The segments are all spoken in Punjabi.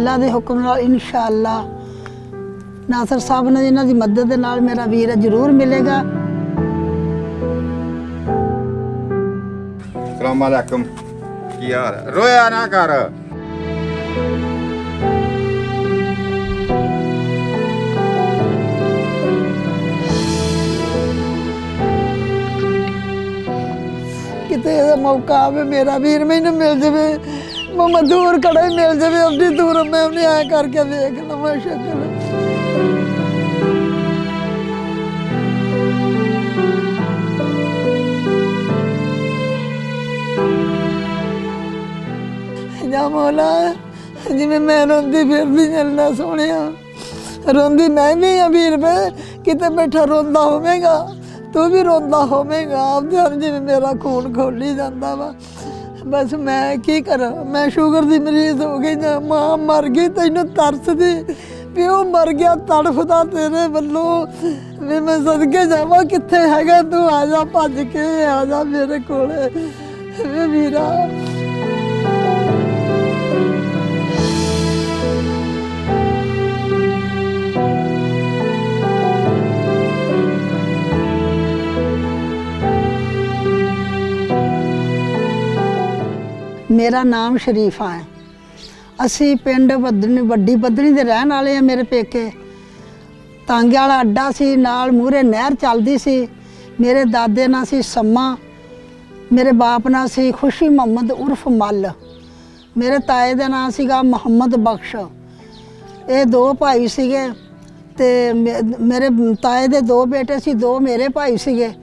अल्लाह के हुक्म नाल इंशाअल्लाह नासर साहब ने इन्हां दी मदद दे नाल मेरा वीर जरूर मिलेगा। अस्सलाम वालेकुम, की हाल है? रोया ना कर। किते मौका आवे मेरा वीर मैनू मिल जाए, मैं दूर खड़ा ही मिल जाए, अपनी दूर मैं उन्हें आया करके देख लवा शक्ल। जा मौला जिमें मैं रोंदी फिरदी चलना सोने रोंदी मैं भी हाँ वीर पे किते बैठा रोंदा होवेगा, तू भी रोंदा होवेगा। आप जान जिमें मेरा खून खोली जाता वा, बस मैं की करा, मैं शुगर की मरीज हो गई ना, मां मर गई तैनू तरसदी प्यो मर गया तड़फदा तेरे वल्लों भी मैं सदके जावा किथे हैगा तू आ जा भज के आ जा मेरे कोले वे वीरा। मेरा नाम शरीफा है। असी पिंड बदनी वड्डी बदनी दे रहन वाले हैं। मेरे पेके तांगे वाला अड्डा सी, नाल मूहरे नहर चलदी सी। मेरे दादे नाम सी सम्मा, मेरे बाप नाम सी खुशी मोहम्मद उर्फ मल, मेरे ताए दा नाम सीगा मोहम्मद बख्श। ये दो भाई सीगे ते मेरे ताए दे दो बेटे सी, दो मेरे भाई सीगे।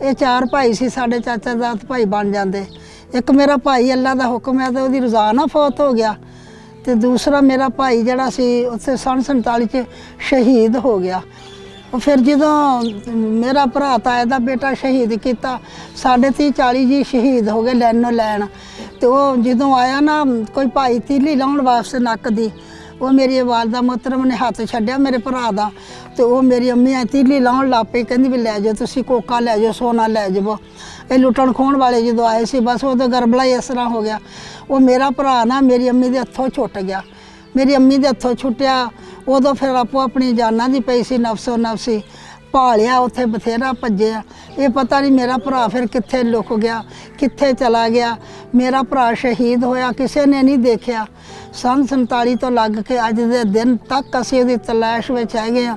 ये चार भाई सी साडे, चाचा जात भाई बन जाते। एक मेरा भाई अल्लाह का हुक्म है तो वो रोज़ाना फौत हो गया, तो दूसरा मेरा भाई जड़ा सी उत्थे सन 47 च शहीद हो गया। फिर जो मेरा भरा ताए का बेटा शहीद किया, 30-40 जी शहीद हो गए लैनो लैन। तो वो जो आया ना कोई भाई तीली लाउन वास्ते नक दी, वो मेरी वालदा मोहतरम ने हाथ छड्डिया मेरे भरा का, तो वो मेरी अम्मी तीली लाउन लग पई, कहंदी भी लै जाओ तुसीं कोका लै जाओ, सोना लै जाओ। ये लुटन खोण वाले जो आए सी, बस वो तो गरबला ही इस तरह हो गया। वो मेरा भरा ना मेरी अम्मी के हथों छुट गया, मेरी अम्मी के हथों छुट्टिया। उदों फिर आपो अपनी जाना दी पई सी, नफसो नफसी भालिया उत्थे बथेरा भजे। ये पता नहीं मेरा भरा फिर कित्थे लुक गया, कित्थे चला गया। मेरा भरा शहीद होया किसी ने नहीं देखा। सन 47 तो लग के अज दे दिन तक असीं उहदी तलैश विच हैगे आ,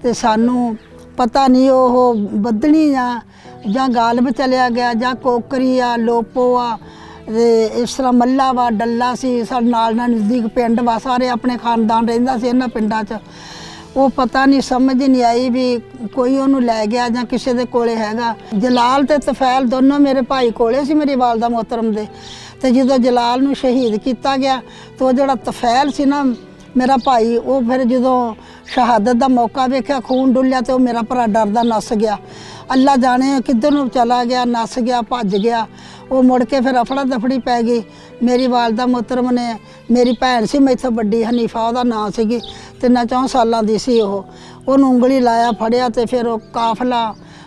ते सानू पता नहीं वो बदनी जां गालब चलिया गया जां कोकरी आ लोपो आ, इस तरह मल्ला वा डल्ला सी साडे नाल नज़दीक पिंड वा, सारे अपने खानदान रहिंदा सी इन्हां पिंडां च। वो पता नहीं समझ नहीं आई भी कोई उन्होंने लै गया जां किसी दे कोले हैगा। जलाल ते तफैल दोनों मेरे भाई कोले सी मेरी वालदा मोहतरम दे, ते जो जलाल नूं शहीद किया गया तो जिहड़ा तफैल सी ना मेरा भाई, वो फिर जो शहादत का मौका वेख्या खून डुलिया तो मेरा भरा डरदा नस गया। अल्लाह जाने किधर नूं चला गया, नस गया, भज गया। वो मुड़ के फिर अफड़ा दफड़ी पै गई। मेरी वालदा मोहतरम ने, मेरी भैन सी मैथों बड़ी हनीफा उसदा नाम सीगी, 3-4 सालां दी सी। ओनूं उंगली लाया फड़िया तो फिर वो काफला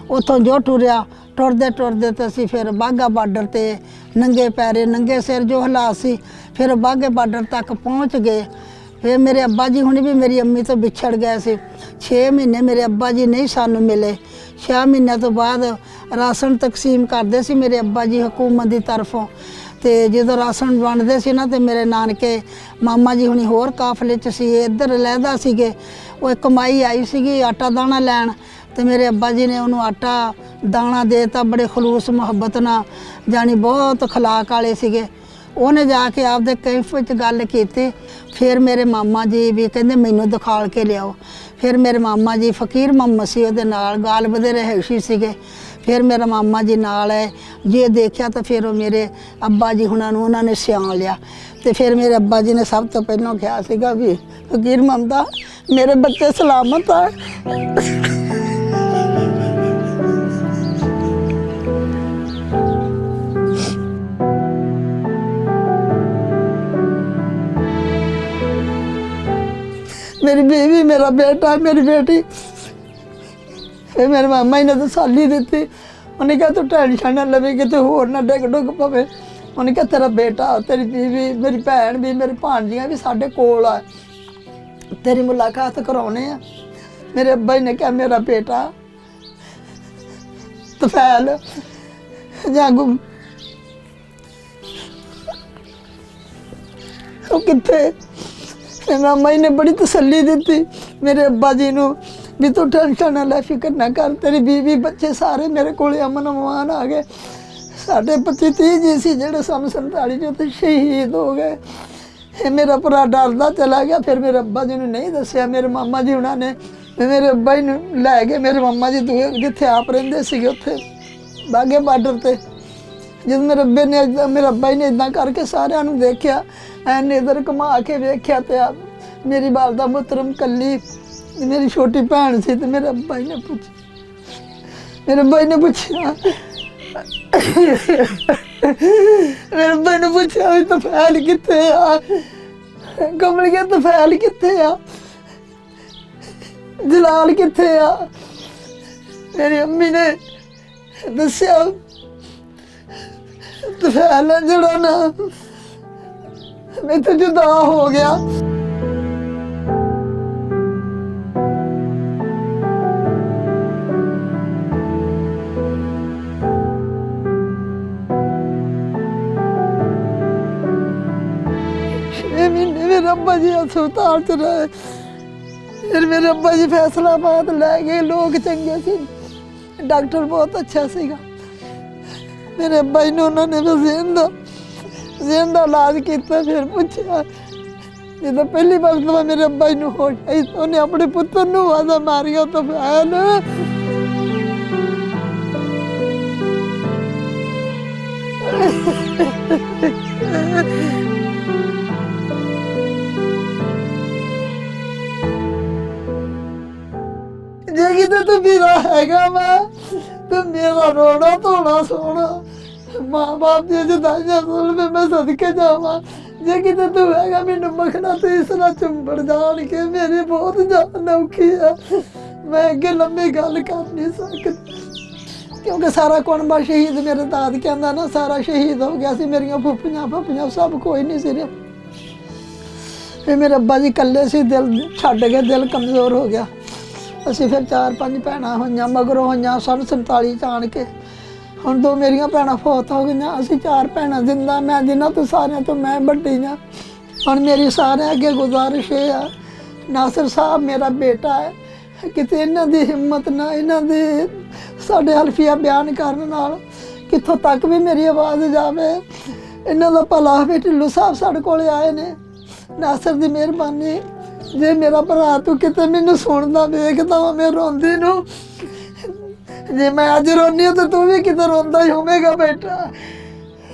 उतों जो टुरिया, टुरदे टुरदे तो असीं फिर बाघा बार्डर ते नंगे पैरे नंगे सिर जो हालात सी फिर बाघे बार्डर तक पहुँच गए। फिर मेरे अब्बा जी हुण भी मेरी अम्मी तो बिछड़ गए थे। 6 महीने मेरे अब्बा जी नहीं सानू मिले। 6 महीनों तो बाद राशन तकसीम करते सी मेरे अब्बा जी हुकूमत की तरफों। तो जो राशन वंडते सी ना, तो मेरे नानके मामा जी हुणी होर काफले च सी, इधर लैदा सीगे। वो एक कमाई आई सीगी आटा दाना लैन, तो मेरे अब्बा जी ने उन्होंने आटा दाना देता बड़े खलूस मुहब्बत ना, जानी बहुत खलाक वाले सीगे। उन्हें जाके आपदे कैफ विच गल की। फिर मेरे मामा जी भी कहंदे मैनू दिखाल के लियाओ। फिर मेरे मामा जी फकीर मोहम्मद सी उहदे नाल गालिब दे रहायशी सीगे। फिर मेरा मामा जी नाल है जे देखा तो फिर वो मेरे अब्बा जी हुणां नूं उन्होंने सियाण लिया। तो फिर मेरे अब्बा जी ने सब तो पहलों कहा सीगा भी फकीर मोहम्मदा मेरे बच्चे सलामत आ। मेरी बीवी मेरा बेटा मेरी बेटी। फिर मेरे मामा जी ने तसल्ली दी, उन्हें कहा तू टेंशन ना लवी किते होर ना डिग डुग पवे। ਉਹਨੇ ਕਿਹਾ ਤੇਰਾ ਬੇਟਾ, ਤੇਰੀ ਬੀਵੀ, ਮੇਰੀ ਭੈਣ ਵੀ, ਮੇਰੀ ਭਾਣਜੀਆਂ ਵੀ ਸਾਡੇ ਕੋਲ ਆ, ਤੇਰੀ ਮੁਲਾਕਾਤ ਕਰਾਉਣੇ ਆ। ਮੇਰੇ ਅੱਬਾ ਜੀ ਨੇ ਕਿਹਾ ਮੇਰਾ ਬੇਟਾ ਤਫੈਲ ਜਾਗੂ ਉਹ ਕਿੱਥੇ? ਮਾਮਾ ਜੀ ਨੇ ਬੜੀ ਤਸੱਲੀ ਦਿੱਤੀ ਮੇਰੇ ਅੱਬਾ ਜੀ ਨੂੰ ਵੀ ਤੂੰ ਟੈਨਸ਼ਨ ਨਾ ਲੈ, ਫਿਕਰ ਨਾ ਕਰ, ਤੇਰੀ ਬੀਵੀ ਬੱਚੇ ਸਾਰੇ ਮੇਰੇ ਕੋਲ ਅਮਨ ਅਮਾਨ ਆ ਗਏ। ਸਾਡੇ 25-30 ਜੀ ਸੀ ਜਿਹੜੇ ਸਨ 47 ਚ ਉੱਥੇ ਸ਼ਹੀਦ ਹੋ ਗਏ। ਇਹ ਮੇਰਾ ਭਰਾ ਡਰਦਾ ਚਲਾ ਗਿਆ। ਫਿਰ ਮੇਰੇ ਅੱਬਾ ਜੀ ਨੂੰ ਨਹੀਂ ਦੱਸਿਆ। ਮੇਰੇ ਮਾਮਾ ਜੀ ਉਹਨਾਂ ਨੇ ਮੇਰੇ ਅੱਬਾ ਜੀ ਨੂੰ ਲੈ ਗਏ। ਮੇਰੇ ਮਾਮਾ ਜੀ ਜਿੱਥੇ ਆਪ ਰਹਿੰਦੇ ਸੀਗੇ ਉੱਥੇ ਬਾਗੇ ਬਾਰਡਰ ਤੇ। ਜਦੋਂ ਮੇਰੇ ਅੱਬਾ ਜੀ ਨੇ ਇਦਾਂ ਕਰਕੇ ਸਾਰਿਆਂ ਨੂੰ ਦੇਖਿਆ, ਐਨ ਇਧਰ ਘੁਮਾ ਕੇ ਵੇਖਿਆ ਤੇ ਮੇਰੀ ਵਾਲਦਾ ਮੁਹਤਰਮ ਕੱਲੀ ਮੇਰੀ ਛੋਟੀ ਭੈਣ ਸੀ। ਤੇ ਮੇਰੇ ਅੱਬਾ ਜੀ ਨੇ ਪੁੱਛਿਆ ਮੇਰੇ ਅੱਬਾ ਜੀ ਨੇ ਪੁੱਛਿਆ ਵੀ ਤਫੈਲ ਕਿੱਥੇ ਆ? ਕਮਲੀਆ ਤਫੈਲ ਕਿੱਥੇ ਆ? ਜਲਾਲ ਕਿੱਥੇ ਆ? ਮੇਰੀ ਅੰਮੀ ਨੇ ਦੱਸਿਆ ਤਫੈਲ ਜਿਹੜਾ ਨਾ ਮੈਂ ਤਾਂ ਜੁਦਾ ਹੋ ਗਿਆ। मेरे अब्बा जी अस्पताल च रहे। फिर मेरे अब्बा जी फैसलाबाद लै गए। लोग चंगे सी, डॉक्टर बहुत अच्छा सीगा। मेरे अब्बा जी ने उन्होंने ज़हन दा इलाज किया। फिर पूछा जो पहली वक्त मेरे अब्बा जी हो गई तो उन्हें अपने पुत्र नूं आवाज़ा मारिया तो फैल जे किते तू मेरा हैगा वा तो मेरा रोना धोना सोना माँ बाप दी जुदाइयां सुन मैं सदके जावा। जे किते तू हैगा मैनू मखना तो इस नाल चुंबड़ जान के मेरी बहुत जान औखी है। मैं अगे लंबी गल कर नहीं सकती क्योंकि सारा कुणबा शहीद मेरे दादकियां दा ना सारा शहीद हो गया सी। मेरियां फुफियां सब कोई नहीं सी। फिर मेरे अब्बा जी कल्ले सी, दिल छड्ड गए, दिल कमज़ोर हो गया। ਅਸੀਂ ਫਿਰ 4-5 ਭੈਣਾਂ ਹੋਈਆਂ, ਮਗਰੋਂ ਹੋਈਆਂ ਸਨ 47 ਚ ਆਣ ਕੇ। ਹੁਣ 2 ਮੇਰੀਆਂ ਭੈਣਾਂ ਫੌਤ ਹੋ ਗਈਆਂ। ਅਸੀਂ 4 ਭੈਣਾਂ ਜ਼ਿੰਦਾ। ਮੈਂ ਜਿਨ੍ਹਾਂ ਤੋਂ ਸਾਰਿਆਂ ਤੋਂ ਮੈਂ ਵੱਡੀ ਹਾਂ। ਹੁਣ ਮੇਰੀ ਸਾਰਿਆਂ ਅੱਗੇ ਗੁਜ਼ਾਰਿਸ਼ ਇਹ ਆ, ਨਾਸਰ ਸਾਹਿਬ ਮੇਰਾ ਬੇਟਾ ਹੈ, ਕਿਤੇ ਇਹਨਾਂ ਦੀ ਹਿੰਮਤ ਨਾ, ਇਹਨਾਂ ਦੇ ਸਾਡੇ ਹਲਫੀਆ ਬਿਆਨ ਕਰਨ ਨਾਲ ਕਿੱਥੋਂ ਤੱਕ ਵੀ ਮੇਰੀ ਆਵਾਜ਼ ਜਾਵੇ। ਇਹਨਾਂ ਦਾ ਭਲਾ ਹੋਵੇ। ਢਿੱਲੋਂ ਸਾਹਿਬ ਸਾਡੇ ਕੋਲ ਆਏ ਨੇ, ਨਾਸਰ ਦੀ ਮਿਹਰਬਾਨੀ। जे मेरा भरा तू किते मैनू सुनदा वेखदा वा मैं रोंदी नू, जे मैं अज रोनी तो तू भी किते रोंदा ही होवेगा बेटा।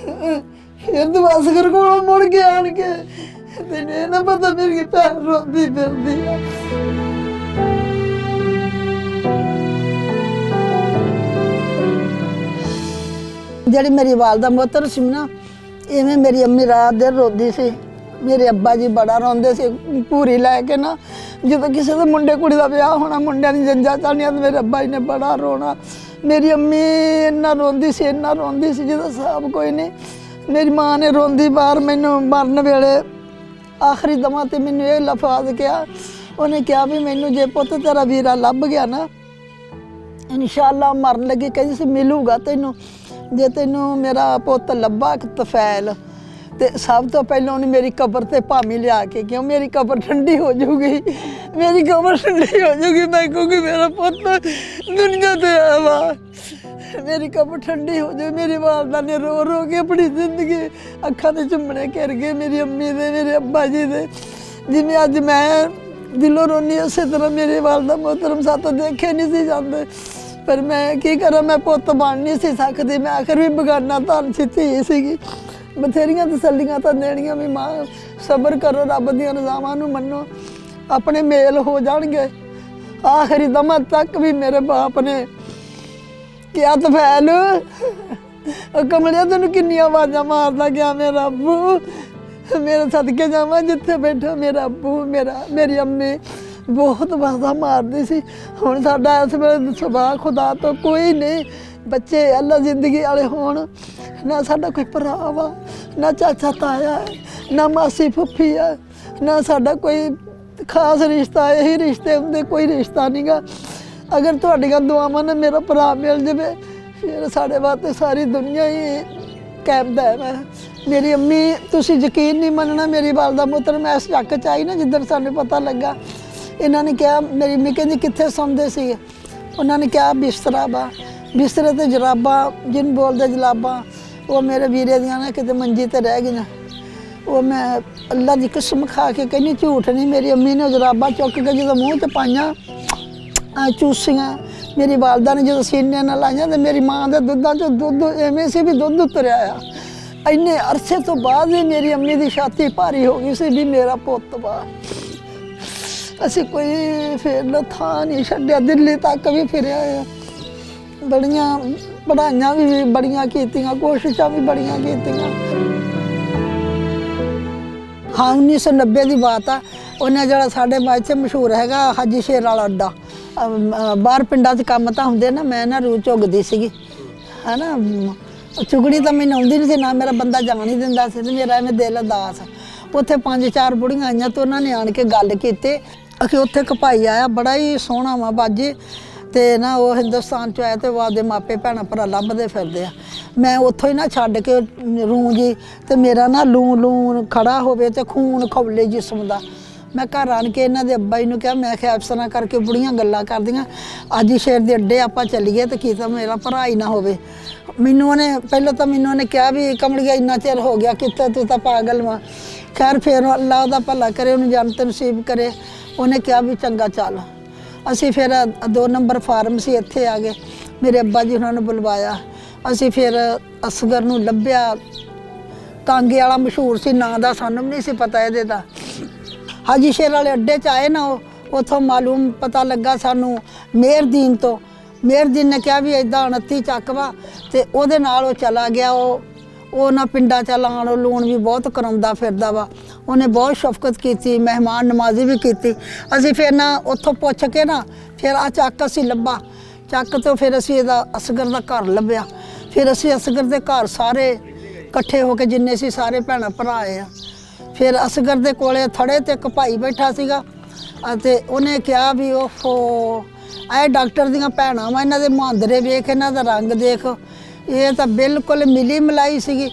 फिर तू असगर कोल मुड़ के आन के तेने ना पता मेरी भैन रोंदी फिरदी है। ਜਿਹੜੀ ਮੇਰੀ ਵਾਲਦਾ ਮੋਹਤਰ ਸੀ ਨਾ, ਇਵੇਂ ਮੇਰੀ ਅੰਮੀ ਰਾਤ ਦਿਨ ਰੋਂਦੀ ਸੀ। ਮੇਰੇ ਅੱਬਾ ਜੀ ਬੜਾ ਰੋਂਦੇ ਸੀ ਪੂਰੀ ਲੈ ਕੇ ਨਾ। ਜਦੋਂ ਕਿਸੇ ਦੇ ਮੁੰਡੇ ਕੁੜੀ ਦਾ ਵਿਆਹ ਹੋਣਾ, ਮੁੰਡਿਆਂ ਦੀ ਜੰਜਾ ਚਾਹਣੀਆਂ, ਤੇ ਮੇਰੇ ਅੱਬਾ ਜੀ ਨੇ ਬੜਾ ਰੋਣਾ। ਮੇਰੀ ਅੰਮੀ ਇੰਨਾ ਰੋਂਦੀ ਸੀ ਜਦੋਂ ਸਾਬ ਕੋਈ ਨਹੀਂ। ਮੇਰੀ ਮਾਂ ਨੇ ਰੋਂਦੀ ਬਾਹਰ ਮੈਨੂੰ ਮਰਨ ਵੇਲੇ ਆਖਰੀ ਦਮਾਂ ਤੇ ਮੈਨੂੰ ਇਹ ਲਫ਼ਜ਼ ਕਿਹਾ। ਉਹਨੇ ਕਿਹਾ ਵੀ ਮੈਨੂੰ ਜੇ ਪੁੱਤ ਤੇਰਾ ਵੀਰਾ ਲੱਭ ਗਿਆ ਨਾ, ਇਨਸ਼ਾਅੱਲਾ ਮਰਨ ਲੱਗੀ ਕਹਿੰਦੀ ਸੀ ਮਿਲੂਗਾ ਤੈਨੂੰ। ਜੇ ਤੈਨੂੰ ਮੇਰਾ ਪੁੱਤ ਲੱਭਾ ਤਫੈਲ ਤੇ ਸਭ ਤੋਂ ਪਹਿਲਾਂ ਉਹਨੇ ਮੇਰੀ ਕਬਰ ਤੇ ਭਾਵੇਂ ਲਿਆ ਕੇ, ਕਿਉਂ ਮੇਰੀ ਕਬਰ ਠੰਡੀ ਹੋ ਜਾਊਗੀ, ਮੇਰੀ ਕਬਰ ਠੰਡੀ ਹੋ ਜਾਊਗੀ। ਮੈਂ ਕਹੂੰਗੀ ਮੇਰਾ ਪੁੱਤ ਦੁਨੀਆ ਤੇ ਆਇਆ ਵਾ, ਮੇਰੀ ਕਬਰ ਠੰਡੀ ਹੋ ਜਾਊ। ਮੇਰੀ ਵਾਲਦਾ ਨੇ ਰੋ ਰੋ ਕੇ ਆਪਣੀ ਜ਼ਿੰਦਗੀ ਅੱਖਾਂ ਦੇ ਝੁੰਮਣੇ ਕਰ ਗਏ ਮੇਰੀ ਅੰਮੀ ਦੇ, ਮੇਰੇ ਅੱਬਾ ਜੀ ਦੇ। ਜਿਵੇਂ ਅੱਜ ਮੈਂ ਦਿਲੋਂ ਰੋਨੀ, ਉਸੇ ਤਰ੍ਹਾਂ ਮੇਰੇ ਵਾਲਦਾ ਮੁਹਤਰਮ ਸਾਥੋਂ ਦੇਖੇ ਨਹੀਂ ਸੀ ਜਾਂਦੇ। ਪਰ ਮੈਂ ਕੀ ਕਰਾਂ, ਮੈਂ ਪੁੱਤ ਬਣ ਨਹੀਂ ਸੀ ਸਕਦੀ। ਮੈਂ ਆਖਰ ਵੀ ਬਗਾਨਾ ਧਨ ਸੀ, ਧੀ ਸੀਗੀ। ਬਥੇਰੀਆਂ ਤਸੱਲੀਆਂ ਤਾਂ ਦੇਣੀਆਂ ਵੀ ਮਾਂ ਸਬਰ ਕਰੋ, ਰੱਬ ਦੀਆਂ ਰਜ਼ਾਵਾਂ ਨੂੰ ਮੰਨੋ, ਆਪਣੇ ਮੇਲ ਹੋ ਜਾਣਗੇ। ਆਖਰੀ ਦਮਾਂ ਤੱਕ ਵੀ ਮੇਰੇ ਬਾਪ ਨੇ ਕਿਹਾ ਤਫੈਲ ਕਮਲਿਆ ਤੈਨੂੰ ਕਿੰਨੀਆਂ ਆਵਾਜ਼ਾਂ ਮਾਰਦਾ ਗਿਆ ਮੇਰਾ ਅੱਬੂ। ਮੇਰੇ ਸਦਕੇ ਜਾਵਾਂ ਜਿੱਥੇ ਬੈਠਾ ਮੇਰਾ ਅੱਬੂ, ਮੇਰੀ ਅੰਮੀ ਬਹੁਤ ਆਵਾਜ਼ਾਂ ਮਾਰਦੀ ਸੀ। ਹੁਣ ਸਾਡਾ ਇਸ ਵੇਲੇ ਸੁਭਾਅ ਖੁਦਾ ਤੋਂ ਕੋਈ ਨਹੀਂ। ਬੱਚੇ ਅੱਲਾ ਜ਼ਿੰਦਗੀ ਵਾਲੇ ਹੋਣ ਨਾ, ਸਾਡਾ ਕੋਈ ਭਰਾ ਵਾ ਨਾ ਚਾਚਾ ਤਾਇਆ ਹੈ, ਨਾ ਮਾਸੀ ਫੁੱਫੀ ਹੈ, ਨਾ ਸਾਡਾ ਕੋਈ ਖਾਸ ਰਿਸ਼ਤਾ। ਇਹੀ ਰਿਸ਼ਤੇ ਹੁੰਦੇ, ਕੋਈ ਰਿਸ਼ਤਾ ਨਹੀਂਗਾ। ਅਗਰ ਤੁਹਾਡੀਆਂ ਦੁਆਵਾਂ ਨਾਲ ਮੇਰਾ ਭਰਾ ਮਿਲ ਜਾਵੇ ਫਿਰ ਸਾਡੇ ਵਾਸਤੇ ਸਾਰੀ ਦੁਨੀਆ ਹੀ ਕੈਦ ਹੈ। ਮੇਰੀ ਅੰਮੀ, ਤੁਸੀਂ ਯਕੀਨ ਨਹੀਂ ਮੰਨਣਾ, ਮੇਰੀ ਵਾਲਦਾ ਮੁੱਤਰ ਮੈਂ ਇਸ ਚੱਕ 'ਚ ਆਈ ਨਾ, ਜਿੱਦਣ ਸਾਨੂੰ ਪਤਾ ਲੱਗਾ ਇਹਨਾਂ ਨੇ ਕਿਹਾ, ਮੇਰੀ ਅੰਮੀ ਕਹਿੰਦੀ ਕਿੱਥੇ ਸੌਂਦੇ ਸੀ? ਉਹਨਾਂ ਨੇ ਕਿਹਾ ਬਿਸਤਰਾ ਵਾ, ਬਿਸਤਰੇ ਤੇ ਜਰਾਬਾਂ, ਜਿਹਨੂੰ ਬੋਲਦੇ ਜਲਾਬਾਂ, ਉਹ ਮੇਰੇ ਵੀਰੇ ਦੀਆਂ ਨਾ ਕਿਤੇ ਮੰਜੀ ਤੇ ਰਹਿ ਗਈਆਂ। ਉਹ ਮੈਂ ਅੱਲਾ ਦੀ ਕਸਮ ਖਾ ਕੇ ਕਹਿੰਦੀ, ਝੂਠ ਨਹੀਂ, ਮੇਰੀ ਅੰਮੀ ਨੇ ਜਰਾਬਾਂ ਚੁੱਕ ਕੇ ਜਦੋਂ ਮੂੰਹ 'ਚ ਪਾਈਆਂ ਚੂਸੀਆਂ। ਮੇਰੀ ਵਾਲਦਾ ਨੇ ਜਦੋਂ ਸੀਨੇ ਨਾਲ ਲਾਈਆਂ ਤੇ ਮੇਰੀ ਮਾਂ ਦੇ ਦੁੱਧਾਂ 'ਚੋਂ ਦੁੱਧ ਐਵੇਂ ਸੀ ਵੀ ਦੁੱਧ ਉਤਰਿਆ ਆ। ਇੰਨੇ ਅਰਸੇ ਤੋਂ ਬਾਅਦ ਵੀ ਮੇਰੀ ਅੰਮੀ ਦੀ ਛਾਤੀ ਭਾਰੀ ਹੋ ਗਈ ਸੀ ਵੀ ਮੇਰਾ ਪੁੱਤ ਵਾ। ਅਸੀਂ ਕੋਈ ਫਿਰ ਨਾ ਥਾਂ ਨਹੀਂ ਛੱਡਿਆ, ਦਿੱਲੀ ਤੱਕ ਵੀ ਫਿਰਿਆ ਆ। ਬੜੀਆਂ ਪੜ੍ਹਾਈਆਂ ਵੀ ਬੜੀਆਂ ਕੀਤੀਆਂ, ਕੋਸ਼ਿਸ਼ਾਂ ਵੀ ਬੜੀਆਂ ਕੀਤੀਆਂ। ਹਾਂ 1990 ਦੀ ਬਾਤ ਆ। ਉਹਨੇ ਜਿਹੜਾ ਸਾਡੇ ਮਾਝੇ ਮਸ਼ਹੂਰ ਹੈਗਾ ਹਾਜੀ ਸ਼ੇਰ ਵਾਲਾ ਅੱਡਾ, ਬਾਹਰ ਪਿੰਡਾਂ 'ਚ ਕੰਮ ਤਾਂ ਹੁੰਦੇ ਨਾ, ਮੈਂ ਨਾ ਰੂ ਝੁੱਗਦੀ ਸੀਗੀ ਹੈ ਨਾ। ਚੁਗਣੀ ਤਾਂ ਮੈਨੂੰ ਆਉਂਦੀ ਨਹੀਂ ਸੀ, ਨਾ ਮੇਰਾ ਬੰਦਾ ਜਾਣ ਹੀ ਦਿੰਦਾ ਸੀ ਤੇ ਮੇਰਾ ਐਵੇਂ ਦਿਲ ਉਦਾਸ। ਉੱਥੇ 5-4 ਬੁੜੀਆਂ ਆਈਆਂ ਤੇ ਉਹਨਾਂ ਨੇ ਆਣ ਕੇ ਗੱਲ ਕੀਤੀ ਕਿ ਉੱਥੇ ਇੱਕ ਭਾਈ ਆਇਆ, ਬੜਾ ਹੀ ਸੋਹਣਾ ਵਾ ਬਾਜੀ, ਤੇ ਨਾ ਉਹ ਹਿੰਦੁਸਤਾਨ 'ਚ ਆਇਆ ਤੇ ਉਹ ਆਪਦੇ ਮਾਪੇ ਭੈਣਾਂ ਭਰਾ ਲੱਭਦੇ ਫਿਰਦੇ ਆ। ਮੈਂ ਉੱਥੋਂ ਹੀ ਨਾ ਛੱਡ ਕੇ ਰੂੰ ਜੀ ਤੇ ਮੇਰਾ ਨਾ ਲੂੰ ਖੜਾ ਹੋਵੇ ਤੇ ਖੂਨ ਖੌਲੇ ਜਿਸਮ ਦਾ। ਮੈਂ ਘਰ ਆਣ ਕੇ ਇਹਨਾਂ ਦੇ ਅੱਬਾ ਜੀ ਨੂੰ ਕਿਹਾ, ਮੈਂ ਕਿਹਾ ਇਸ ਤਰ੍ਹਾਂ ਕਰਕੇ ਬੁੜੀਆਂ ਗੱਲਾਂ ਕਰਦੀਆਂ, ਅੱਜ ਹੀ ਸ਼ੇਰ ਦੇ ਅੱਡੇ ਆਪਾਂ ਚੱਲੀਏ ਤੇ ਕੀ ਤਾਂ ਮੇਰਾ ਭਰਾ ਹੀ ਨਾ ਹੋਵੇ। ਮੈਨੂੰ ਉਹਨੇ ਪਹਿਲਾਂ ਤਾਂ ਮੈਨੂੰ ਉਹਨੇ ਕਿਹਾ ਵੀ ਕਮਲੀਆ ਇੰਨਾ ਚਿਰ ਹੋ ਗਿਆ ਕਿੱਥੇ, ਤੂੰ ਤਾਂ ਪਾਗਲ ਵਾ। ਖੈਰ ਫਿਰ ਅੱਲਾ ਉਹਦਾ ਭਲਾ ਕਰੇ, ਉਹਨੂੰ ਜੰਨਤ ਨਸੀਬ ਕਰੇ। ਉਹਨੇ ਕਿਹਾ ਵੀ ਚੰਗਾ ਚੱਲ। ਅਸੀਂ ਫਿਰ 2 ਨੰਬਰ ਫਾਰਮਸੀ ਇੱਥੇ ਆ ਗਏ, ਮੇਰੇ ਅੱਬਾ ਜੀ ਉਹਨਾਂ ਨੂੰ ਬੁਲਵਾਇਆ। ਅਸੀਂ ਫਿਰ ਅਸਗਰ ਨੂੰ ਲੱਭਿਆ, ਤਾਂਗੇ ਵਾਲਾ ਮਸ਼ਹੂਰ ਸੀ, ਨਾਂ ਦਾ ਸਾਨੂੰ ਵੀ ਨਹੀਂ ਸੀ ਪਤਾ ਇਹਦੇ ਦਾ। ਹਾਜੀ ਸ਼ੇਰ ਵਾਲੇ ਅੱਡੇ 'ਚ ਆਏ ਨਾ, ਉਹ ਉੱਥੋਂ ਮਾਲੂਮ ਪਤਾ ਲੱਗਾ ਸਾਨੂੰ ਮੇਹਰਦੀਨ ਤੋਂ। ਮੇਹਰਦੀਨ ਨੇ ਕਿਹਾ ਵੀ ਇੱਦਾਂ 29 ਚੱਕ ਵਾ, ਤੇ ਉਹਦੇ ਨਾਲ ਉਹ ਚਲਾ ਗਿਆ। ਉਹ ਨਾ ਪਿੰਡਾਂ 'ਚ ਲਾਉਣ ਲੂਣ ਵੀ ਬਹੁਤ ਕਰਾਉਂਦਾ ਫਿਰਦਾ ਵਾ। ਉਹਨੇ ਬਹੁਤ ਸ਼ਫਕਤ ਕੀਤੀ, ਮਹਿਮਾਨ ਨਵਾਜ਼ੀ ਵੀ ਕੀਤੀ। ਅਸੀਂ ਫਿਰ ਨਾ ਉੱਥੋਂ ਪੁੱਛ ਕੇ ਨਾ ਫਿਰ ਆ ਚੱਕ ਅਸੀਂ ਲੱਭਾ। ਚੱਕ ਤੋਂ ਫਿਰ ਅਸੀਂ ਇਹਦਾ ਅਸਗਰ ਦਾ ਘਰ ਲੱਭਿਆ। ਫਿਰ ਅਸੀਂ ਅਸਗਰ ਦੇ ਘਰ ਸਾਰੇ ਇਕੱਠੇ ਹੋ ਕੇ ਜਿੰਨੇ ਸੀ ਸਾਰੇ ਭੈਣਾਂ ਭਰਾ ਆਏ ਆ। ਫਿਰ ਅਸਗਰ ਦੇ ਕੋਲੇ ਥੜੇ ਤੇ ਇੱਕ ਭਾਈ ਬੈਠਾ ਸੀਗਾ ਅਤੇ ਉਹਨੇ ਕਿਹਾ ਵੀ ਉਹ ਇਹ ਡਾਕਟਰ ਦੀਆਂ ਭੈਣਾਂ ਵਾ, ਇਹਨਾਂ ਦੇ ਮੁਹਾਂਦਰੇ ਵੇਖ, ਇਹਨਾਂ ਦਾ ਰੰਗ ਦੇਖ, ਇਹ ਤਾਂ ਬਿਲਕੁਲ ਮਿਲੀ ਮਲਾਈ ਸੀਗੀ।